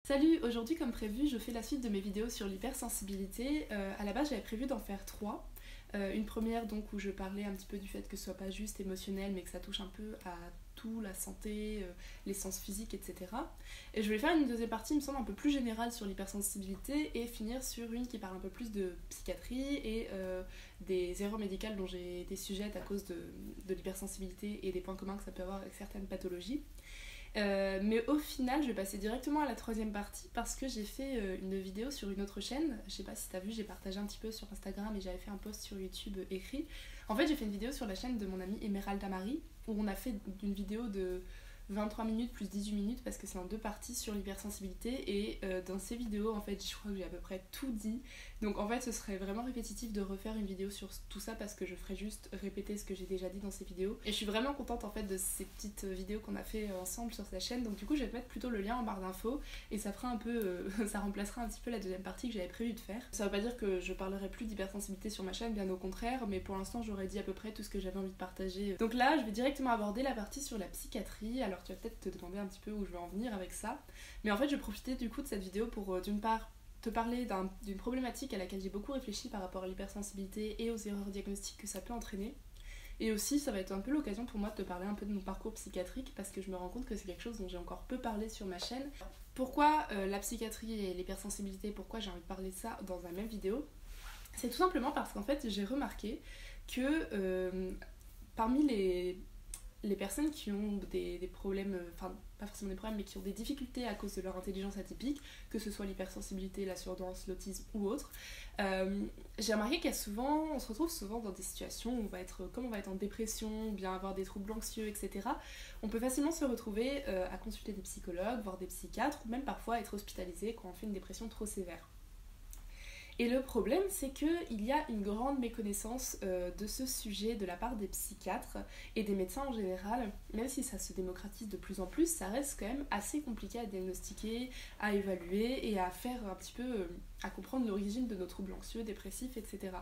Salut, aujourd'hui comme prévu je fais la suite de mes vidéos sur l'hypersensibilité. À la base j'avais prévu d'en faire trois. Une première donc où je parlais un petit peu du fait que ce soit pas juste émotionnel mais que ça touche un peu à tout, la santé, les sens physiques, etc. Et je voulais faire une deuxième partie, il me semble, un peu plus générale sur l'hypersensibilité et finir sur une qui parle un peu plus de psychiatrie et des erreurs médicales dont j'ai été sujette à cause de l'hypersensibilité et des points communs que ça peut avoir avec certaines pathologies. Mais au final, je vais passer directement à la troisième partie parce que j'ai fait une vidéo sur une autre chaîne. Je sais pas si t'as vu, j'ai partagé un petit peu sur Instagram et j'avais fait un post sur YouTube écrit. En fait, j'ai fait une vidéo sur la chaîne de mon amie Emerald Amari où on a fait une vidéo de 23 minutes plus 18 minutes parce que c'est en deux parties sur l'hypersensibilité et dans ces vidéos en fait je crois que j'ai à peu près tout dit, donc en fait ce serait vraiment répétitif de refaire une vidéo sur tout ça parce que je ferais juste répéter ce que j'ai déjà dit dans ces vidéos et je suis vraiment contente en fait de ces petites vidéos qu'on a fait ensemble sur sa chaîne, donc du coup je vais te mettre plutôt le lien en barre d'infos et ça fera un peu ça remplacera un petit peu la deuxième partie que j'avais prévu de faire. Ça veut pas dire que je parlerai plus d'hypersensibilité sur ma chaîne, bien au contraire, mais pour l'instant j'aurais dit à peu près tout ce que j'avais envie de partager. Donc là je vais directement aborder la partie sur la psychiatrie. Alors tu vas peut-être te demander un petit peu où je vais en venir avec ça, mais en fait je vais profiter du coup de cette vidéo pour d'une part te parler d'une problématique à laquelle j'ai beaucoup réfléchi par rapport à l'hypersensibilité et aux erreurs diagnostiques que ça peut entraîner, et aussi ça va être un peu l'occasion pour moi de te parler un peu de mon parcours psychiatrique parce que je me rends compte que c'est quelque chose dont j'ai encore peu parlé sur ma chaîne. Pourquoi la psychiatrie et l'hypersensibilité, pourquoi j'ai envie de parler de ça dans la même vidéo? C'est tout simplement parce qu'en fait j'ai remarqué que parmi les personnes qui ont des problèmes, enfin pas forcément des problèmes, mais qui ont des difficultés à cause de leur intelligence atypique, que ce soit l'hypersensibilité, la surdouance, l'autisme ou autre, j'ai remarqué on se retrouve souvent dans des situations où comme on va être en dépression, ou bien avoir des troubles anxieux, etc. On peut facilement se retrouver à consulter des psychologues, voire des psychiatres, ou même parfois être hospitalisé quand on fait une dépression trop sévère. Et le problème, c'est qu'il y a une grande méconnaissance de ce sujet de la part des psychiatres et des médecins en général. Même si ça se démocratise de plus en plus, ça reste quand même assez compliqué à diagnostiquer, à évaluer et à faire un petit peu, à comprendre l'origine de nos troubles anxieux, dépressifs, etc.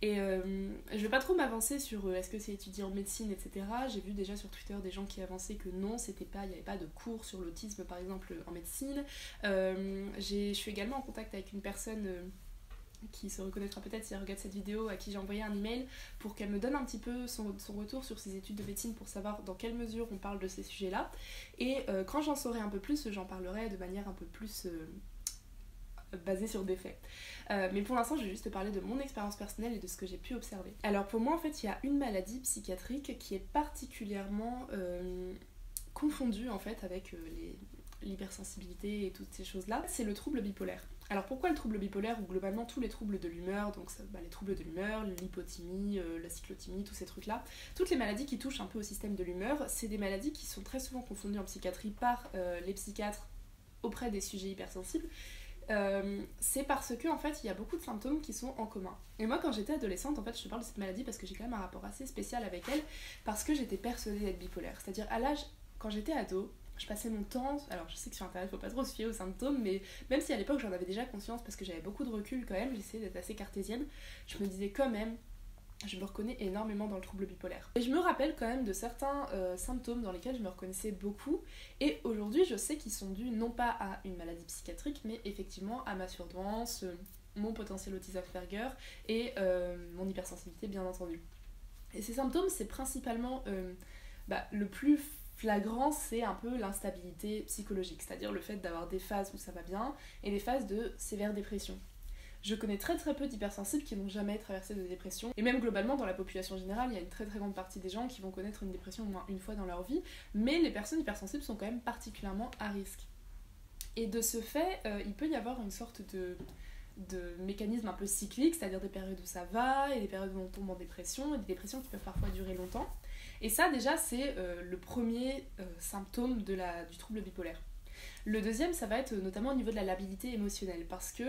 Et je vais pas trop m'avancer sur est-ce que c'est étudié en médecine, etc. J'ai vu déjà sur Twitter des gens qui avançaient que non, il n'y avait pas de cours sur l'autisme par exemple en médecine. Je suis également en contact avec une personne qui se reconnaîtra peut-être si elle regarde cette vidéo, à qui j'ai envoyé un email pour qu'elle me donne un petit peu son retour sur ses études de médecine pour savoir dans quelle mesure on parle de ces sujets-là. Et quand j'en saurai un peu plus, j'en parlerai de manière un peu plus basée sur des faits. Mais pour l'instant, je vais juste te parler de mon expérience personnelle et de ce que j'ai pu observer. Alors pour moi, en fait, il y a une maladie psychiatrique qui est particulièrement confondue en fait avec l'hypersensibilité et toutes ces choses-là, c'est le trouble bipolaire. Alors pourquoi le trouble bipolaire ou globalement tous les troubles de l'humeur, donc les troubles de l'humeur, l'hypothymie, la cyclothymie, tous ces trucs-là, toutes les maladies qui touchent un peu au système de l'humeur, c'est des maladies qui sont très souvent confondues en psychiatrie par les psychiatres auprès des sujets hypersensibles. C'est parce que en fait il y a beaucoup de symptômes qui sont en commun. Et moi quand j'étais adolescente, en fait je te parle de cette maladie parce que j'ai quand même un rapport assez spécial avec elle, parce que j'étais persuadée d'être bipolaire. C'est-à-dire à l'âge, quand j'étais ado, je passais mon temps, alors je sais que sur internet faut pas trop se fier aux symptômes, mais même si à l'époque j'en avais déjà conscience parce que j'avais beaucoup de recul quand même, j'essayais d'être assez cartésienne, je me disais quand même, je me reconnais énormément dans le trouble bipolaire. Et je me rappelle quand même de certains symptômes dans lesquels je me reconnaissais beaucoup, et aujourd'hui je sais qu'ils sont dus non pas à une maladie psychiatrique, mais effectivement à ma surdouance, mon potentiel autisme Asperger et mon hypersensibilité bien entendu. Et ces symptômes c'est principalement le plus flagrant, c'est un peu l'instabilité psychologique, c'est-à-dire le fait d'avoir des phases où ça va bien et des phases de sévère dépression. Je connais très très peu d'hypersensibles qui n'ont jamais traversé de dépression, et même globalement dans la population générale, il y a une très très grande partie des gens qui vont connaître une dépression au moins une fois dans leur vie, mais les personnes hypersensibles sont quand même particulièrement à risque. Et de ce fait, il peut y avoir une sorte de mécanisme un peu cyclique, c'est-à-dire des périodes où ça va et des périodes où on tombe en dépression, et des dépressions qui peuvent parfois durer longtemps. Et ça déjà c'est le premier symptôme du trouble bipolaire. Le deuxième ça va être notamment au niveau de la labilité émotionnelle, parce que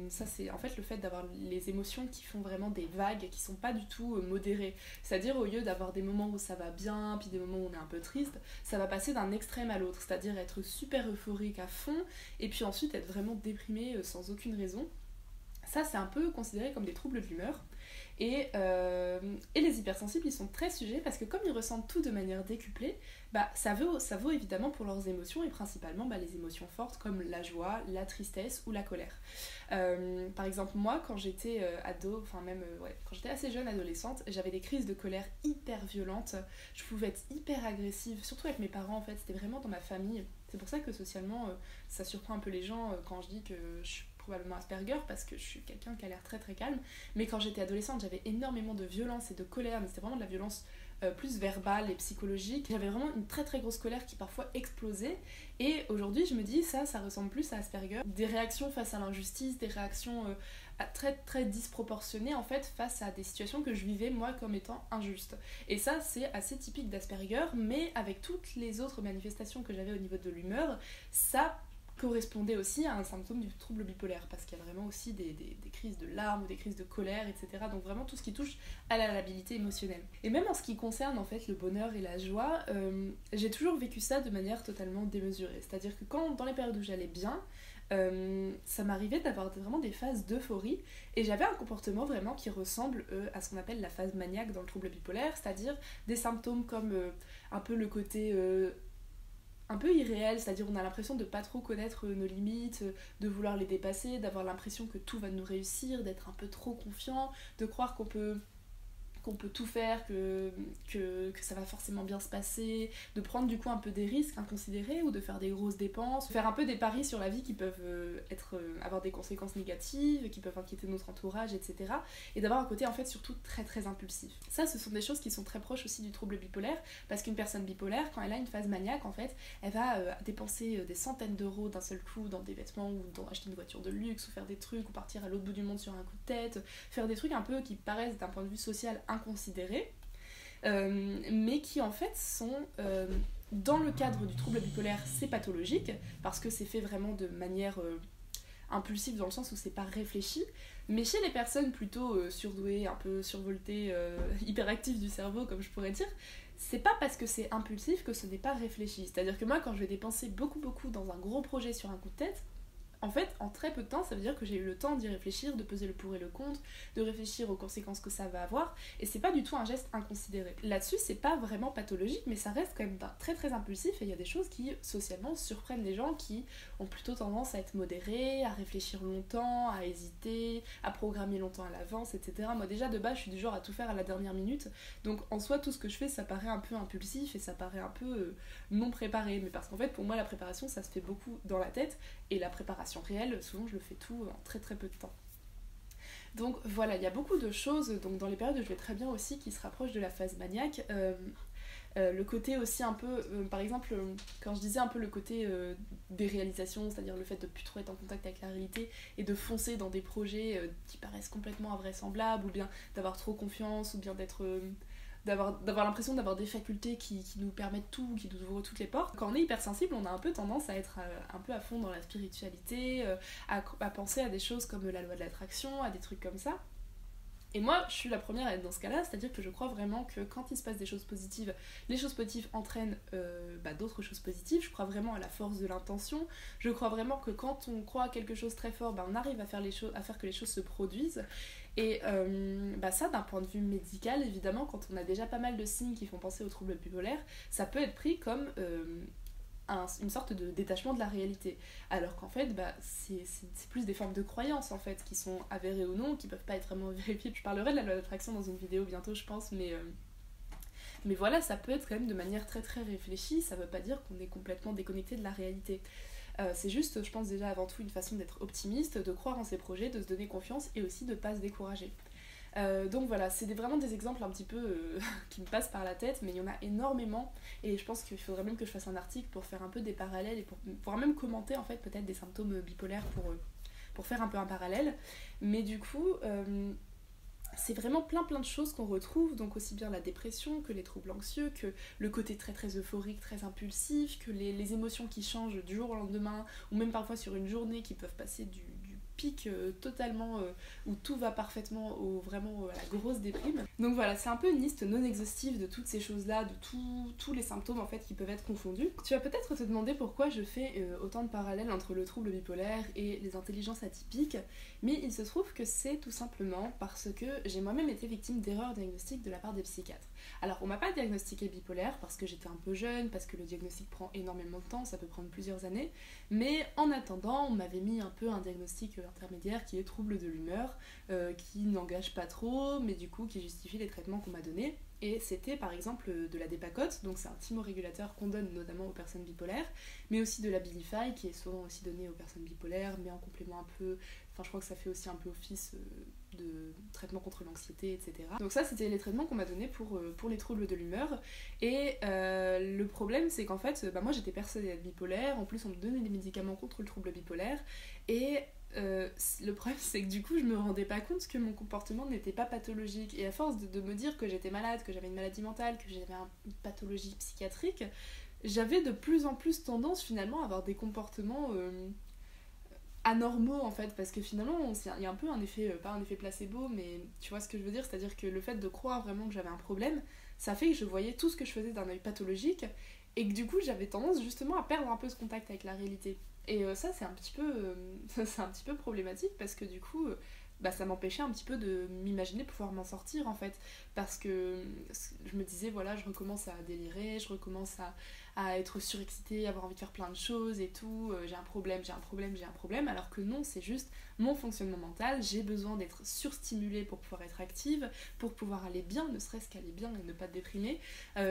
ça c'est en fait le fait d'avoir les émotions qui font vraiment des vagues qui sont pas du tout modérées, c'est-à-dire au lieu d'avoir des moments où ça va bien puis des moments où on est un peu triste, ça va passer d'un extrême à l'autre, c'est-à-dire être super euphorique à fond et puis ensuite être vraiment déprimé sans aucune raison. ça c'est un peu considéré comme des troubles de l'humeur. Et les hypersensibles, ils sont très sujets parce que comme ils ressentent tout de manière décuplée, ça vaut évidemment pour leurs émotions et principalement les émotions fortes comme la joie, la tristesse ou la colère. Par exemple, moi, quand j'étais quand j'étais assez jeune adolescente, j'avais des crises de colère hyper violentes. Je pouvais être hyper agressive, surtout avec mes parents en fait, c'était vraiment dans ma famille. C'est pour ça que socialement, ça surprend un peu les gens quand je dis que je suis probablement Asperger parce que je suis quelqu'un qui a l'air très très calme. Mais quand j'étais adolescente, j'avais énormément de violence et de colère, mais c'était vraiment de la violence plus verbale et psychologique. J'avais vraiment une très très grosse colère qui parfois explosait. Et aujourd'hui, je me dis, ça ressemble plus à Asperger. Des réactions face à l'injustice, des réactions très très disproportionnées en fait face à des situations que je vivais moi comme étant injustes. Et ça, c'est assez typique d'Asperger, mais avec toutes les autres manifestations que j'avais au niveau de l'humeur, ça correspondait aussi à un symptôme du trouble bipolaire, parce qu'il y a vraiment aussi des crises de larmes ou des crises de colère, etc. Donc vraiment tout ce qui touche à la labilité émotionnelle. Et même en ce qui concerne en fait le bonheur et la joie, j'ai toujours vécu ça de manière totalement démesurée. C'est-à-dire que dans les périodes où j'allais bien, ça m'arrivait d'avoir vraiment des phases d'euphorie, et j'avais un comportement vraiment qui ressemble à ce qu'on appelle la phase maniaque dans le trouble bipolaire, c'est-à-dire des symptômes comme un peu le côté un peu irréel, c'est-à-dire on a l'impression de pas trop connaître nos limites, de vouloir les dépasser, d'avoir l'impression que tout va nous réussir, d'être un peu trop confiant, de croire qu'on peut tout faire, que ça va forcément bien se passer, de prendre du coup un peu des risques inconsidérés ou de faire des grosses dépenses, faire un peu des paris sur la vie qui peuvent avoir des conséquences négatives, qui peuvent inquiéter notre entourage, etc. Et d'avoir un côté en fait surtout très très impulsif. Ça, ce sont des choses qui sont très proches aussi du trouble bipolaire, parce qu'une personne bipolaire, quand elle a une phase maniaque, en fait, elle va dépenser des centaines d'euros d'un seul coup dans des vêtements ou dans acheter une voiture de luxe ou faire des trucs ou partir à l'autre bout du monde sur un coup de tête, faire des trucs un peu qui paraissent d'un point de vue social inconsidérés, mais qui en fait sont dans le cadre du trouble bipolaire, c'est pathologique parce que c'est fait vraiment de manière impulsive dans le sens où c'est pas réfléchi, mais chez les personnes plutôt surdouées, un peu survoltées, hyperactives du cerveau comme je pourrais dire, c'est pas parce que c'est impulsif que ce n'est pas réfléchi. C'est-à-dire que moi quand je vais dépenser beaucoup dans un gros projet sur un coup de tête, en fait, en très peu de temps, ça veut dire que j'ai eu le temps d'y réfléchir, de peser le pour et le contre, de réfléchir aux conséquences que ça va avoir, et c'est pas du tout un geste inconsidéré. Là-dessus, c'est pas vraiment pathologique, mais ça reste quand même très très impulsif, et il y a des choses qui, socialement, surprennent les gens qui ont plutôt tendance à être modérés, à réfléchir longtemps, à hésiter, à programmer longtemps à l'avance, etc. Moi déjà, de base, je suis du genre à tout faire à la dernière minute, donc en soi, tout ce que je fais, ça paraît un peu impulsif, et ça paraît un peu non préparé, mais parce qu'en fait, pour moi, la préparation, ça se fait beaucoup dans la tête, et la préparation réelle, souvent je le fais tout en très très peu de temps. Donc voilà, il y a beaucoup de choses donc dans les périodes où je vais très bien aussi qui se rapprochent de la phase maniaque. Le côté aussi un peu, par exemple, quand je disais un peu le côté des réalisations, c'est-à-dire le fait de plus trop être en contact avec la réalité et de foncer dans des projets qui paraissent complètement invraisemblables, ou bien d'avoir trop confiance, ou bien d'avoir l'impression d'avoir des facultés qui nous permettent tout, qui nous ouvrent toutes les portes. Quand on est hypersensible, on a un peu tendance à être un peu à fond dans la spiritualité, à penser à des choses comme la loi de l'attraction, à des trucs comme ça. Et moi, je suis la première à être dans ce cas-là, c'est-à-dire que je crois vraiment que quand il se passe des choses positives, les choses positives entraînent d'autres choses positives. Je crois vraiment à la force de l'intention. Je crois vraiment que quand on croit à quelque chose très fort, on arrive à faire que les choses se produisent. Et ça, d'un point de vue médical, évidemment, quand on a déjà pas mal de signes qui font penser au trouble bipolaire, ça peut être pris comme une sorte de détachement de la réalité. Alors qu'en fait, c'est plus des formes de croyances en fait, qui sont avérées ou non, qui peuvent pas être vraiment vérifiées. Je parlerai de la loi d'attraction dans une vidéo bientôt, je pense, mais voilà, ça peut être quand même de manière très très réfléchie, ça veut pas dire qu'on est complètement déconnecté de la réalité. C'est juste, je pense déjà avant tout une façon d'être optimiste, de croire en ses projets, de se donner confiance et aussi de pas se décourager. Donc voilà, c'est vraiment des exemples un petit peu qui me passent par la tête, mais il y en a énormément et je pense qu'il faudrait même que je fasse un article pour faire un peu des parallèles et pour même commenter en fait peut-être des symptômes bipolaires pour faire un peu un parallèle. Mais du coup, c'est vraiment plein de choses qu'on retrouve, donc aussi bien la dépression que les troubles anxieux, que le côté très très euphorique, très impulsif, que les émotions qui changent du jour au lendemain, ou même parfois sur une journée qui peuvent passer du pic totalement, où tout va parfaitement vraiment à la grosse déprime. Donc voilà, c'est un peu une liste non exhaustive de toutes ces choses-là, de tous les symptômes en fait qui peuvent être confondus. Tu vas peut-être te demander pourquoi je fais autant de parallèles entre le trouble bipolaire et les intelligences atypiques, mais il se trouve que c'est tout simplement parce que j'ai moi-même été victime d'erreurs diagnostiques de la part des psychiatres. Alors on m'a pas diagnostiqué bipolaire parce que j'étais un peu jeune, parce que le diagnostic prend énormément de temps, ça peut prendre plusieurs années, mais en attendant on m'avait mis un peu un diagnostic intermédiaire qui est trouble de l'humeur, qui n'engage pas trop, mais du coup qui justifie les traitements qu'on m'a donnés. Et c'était par exemple de la Dépakote, donc c'est un thymorégulateur qu'on donne notamment aux personnes bipolaires, mais aussi de la Abilify qui est souvent aussi donnée aux personnes bipolaires, mais en complément un peu, enfin je crois que ça fait aussi un peu office de traitement contre l'anxiété, etc. Donc ça c'était les traitements qu'on m'a donnés pour les troubles de l'humeur. Et le problème c'est qu'en fait, moi j'étais persuadée d'être bipolaire, en plus on me donnait des médicaments contre le trouble bipolaire, et le problème c'est que du coup je me rendais pas compte que mon comportement n'était pas pathologique, et à force de me dire que j'étais malade, que j'avais une maladie mentale, que j'avais une pathologie psychiatrique, j'avais de plus en plus tendance finalement à avoir des comportements anormaux en fait, parce que finalement il y a un peu un effet, pas un effet placebo, mais tu vois ce que je veux dire, c'est à dire que le fait de croire vraiment que j'avais un problème, ça fait que je voyais tout ce que je faisais d'un œil pathologique, et que du coup j'avais tendance justement à perdre un peu ce contact avec la réalité. Et ça c'est un petit peu c'est un petit peu problématique, parce que du coup ça m'empêchait un petit peu de m'imaginer pouvoir m'en sortir en fait, parce que je me disais voilà, je recommence à délirer, je recommence à être surexcitée, avoir envie de faire plein de choses et tout, j'ai un problème, alors que non, c'est juste mon fonctionnement mental, j'ai besoin d'être surstimulée pour pouvoir être active, pour pouvoir aller bien, ne serait-ce qu'aller bien et ne pas déprimer,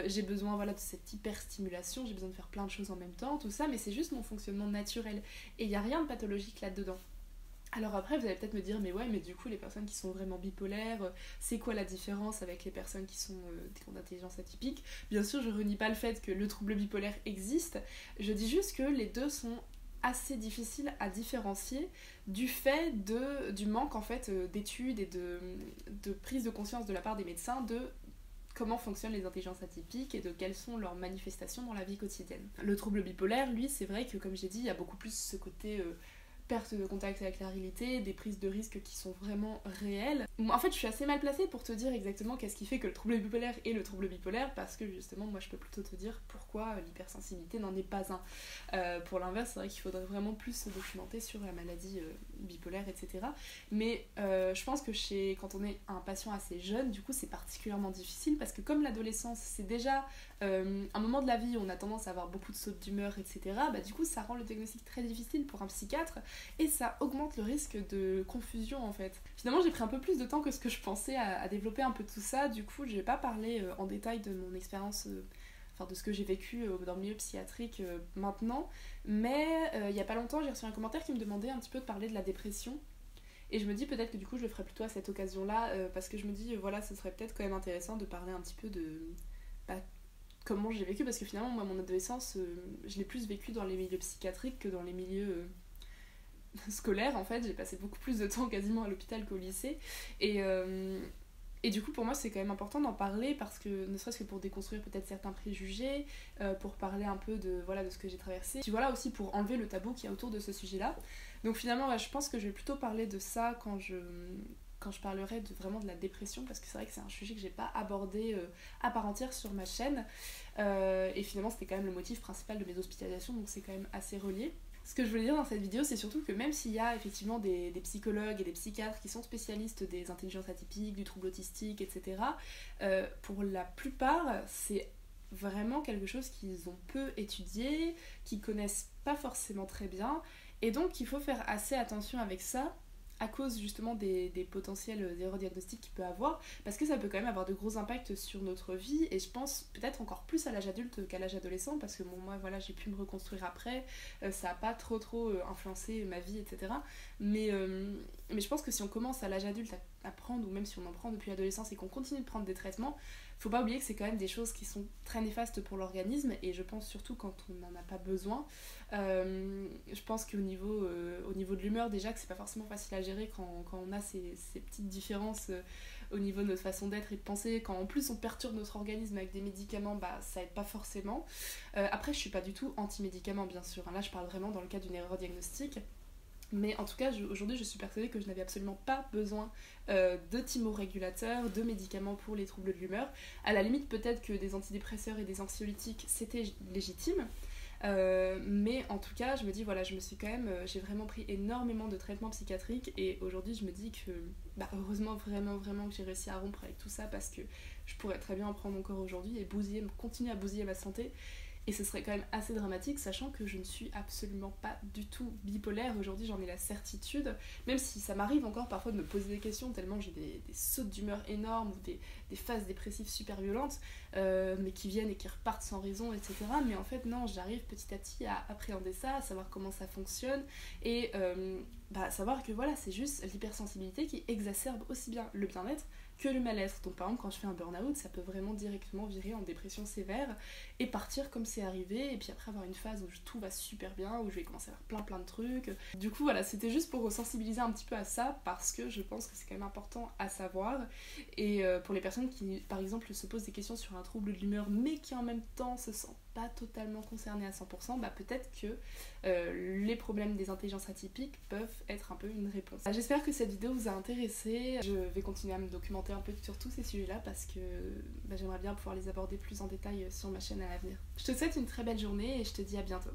j'ai besoin voilà, de cette hyperstimulation, j'ai besoin de faire plein de choses en même temps, tout ça, mais c'est juste mon fonctionnement naturel, et il n'y a rien de pathologique là-dedans. Alors après vous allez peut-être me dire mais ouais, mais du coup les personnes qui sont vraiment bipolaires, c'est quoi la différence avec les personnes qui sont d'intelligence atypique? Bien sûr je renie pas le fait que le trouble bipolaire existe, je dis juste que les deux sont assez difficiles à différencier du fait du manque en fait d'études et de prise de conscience de la part des médecins de comment fonctionnent les intelligences atypiques et de quelles sont leurs manifestations dans la vie quotidienne. Le trouble bipolaire, lui, c'est vrai que comme j'ai dit, il y a beaucoup plus ce côté perte de contact avec la réalité, des prises de risques qui sont vraiment réelles. En fait, je suis assez mal placée pour te dire exactement qu'est-ce qui fait que le trouble bipolaire est le trouble bipolaire, parce que justement, moi, je peux plutôt te dire pourquoi l'hypersensibilité n'en est pas un. Pour l'inverse, c'est vrai qu'il faudrait vraiment plus se documenter sur la maladie bipolaire, etc. Mais je pense que quand on est un patient assez jeune, du coup, c'est particulièrement difficile, parce que comme l'adolescence, c'est déjà un moment de la vie où on a tendance à avoir beaucoup de sautes d'humeur, etc., du coup, ça rend le diagnostic très difficile pour un psychiatre, et ça augmente le risque de confusion en fait. Finalement j'ai pris un peu plus de temps que ce que je pensais à développer un peu tout ça, du coup je vais pas parler en détail de mon expérience, de ce que j'ai vécu dans le milieu psychiatrique maintenant, mais il y a pas longtemps j'ai reçu un commentaire qui me demandait un petit peu de parler de la dépression, et je me dis peut-être que du coup je le ferai plutôt à cette occasion là, parce que je me dis voilà, ce serait peut-être quand même intéressant de parler un petit peu de comment j'ai vécu, parce que finalement moi mon adolescence je l'ai plus vécu dans les milieux psychiatriques que dans les milieux scolaire en fait, j'ai passé beaucoup plus de temps quasiment à l'hôpital qu'au lycée, et du coup pour moi c'est quand même important d'en parler, parce que ne serait-ce que pour déconstruire peut-être certains préjugés, pour parler un peu de ce que j'ai traversé, puis voilà aussi pour enlever le tabou qu'il y a autour de ce sujet-là. Donc finalement je pense que je vais plutôt parler de ça quand je parlerai vraiment de la dépression, parce que c'est vrai que c'est un sujet que j'ai pas abordé à part entière sur ma chaîne, et finalement c'était quand même le motif principal de mes hospitalisations, donc c'est quand même assez relié. Ce que je voulais dire dans cette vidéo, c'est surtout que même s'il y a effectivement des psychologues et des psychiatres qui sont spécialistes des intelligences atypiques, du trouble autistique, etc., pour la plupart, c'est vraiment quelque chose qu'ils ont peu étudié, qu'ils connaissent pas forcément très bien, et donc il faut faire assez attention avec ça, à cause justement des potentiels erreurs diagnostiques qu'il peut avoir, parce que ça peut quand même avoir de gros impacts sur notre vie, et je pense peut-être encore plus à l'âge adulte qu'à l'âge adolescent, parce que bon, moi voilà, j'ai pu me reconstruire après, ça a pas trop influencé ma vie, etc. Mais je pense que si on commence à l'âge adulte à prendre, ou même si on en prend depuis l'adolescence et qu'on continue de prendre des traitements, faut pas oublier que c'est quand même des choses qui sont très néfastes pour l'organisme, et je pense surtout quand on n'en a pas besoin. Je pense qu'au niveau de l'humeur, déjà que c'est pas forcément facile à gérer quand on a ces petites différences au niveau de notre façon d'être et de penser, quand en plus on perturbe notre organisme avec des médicaments, ça aide pas forcément. Après je suis pas du tout anti-médicaments bien sûr, hein. Là je parle vraiment dans le cas d'une erreur diagnostique. Mais en tout cas, aujourd'hui, je suis persuadée que je n'avais absolument pas besoin de thymorégulateurs, de médicaments pour les troubles de l'humeur. À la limite, peut-être que des antidépresseurs et des anxiolytiques, c'était légitime. Mais en tout cas, je me dis, voilà, j'ai vraiment pris énormément de traitements psychiatriques et aujourd'hui, je me dis que, heureusement, vraiment que j'ai réussi à rompre avec tout ça parce que je pourrais très bien en prendre encore aujourd'hui et continuer à bousiller ma santé. Et ce serait quand même assez dramatique, sachant que je ne suis absolument pas du tout bipolaire. Aujourd'hui, j'en ai la certitude, même si ça m'arrive encore parfois de me poser des questions, tellement j'ai des sautes d'humeur énormes ou des phases dépressives super violentes, mais qui viennent et qui repartent sans raison, etc. Mais en fait, non, j'arrive petit à petit à appréhender ça, à savoir comment ça fonctionne, et savoir que voilà, c'est juste l'hypersensibilité qui exacerbe aussi bien le bien-être que le mal-être. Donc par exemple, quand je fais un burn-out, ça peut vraiment directement virer en dépression sévère et partir comme c'est arrivé, et puis après avoir une phase où tout va super bien, où je vais commencer à faire plein de trucs. Du coup voilà, c'était juste pour sensibiliser un petit peu à ça, parce que je pense que c'est quand même important à savoir. Et pour les personnes qui par exemple se posent des questions sur un trouble de l'humeur mais qui en même temps se sentent pas totalement concernées à 100%, peut-être que les problèmes des intelligences atypiques peuvent être un peu une réponse. J'espère que cette vidéo vous a intéressé. Je vais continuer à me documenter un peu sur tous ces sujets-là parce que j'aimerais bien pouvoir les aborder plus en détail sur ma chaîne à l'avenir. Je te souhaite une très belle journée et je te dis à bientôt.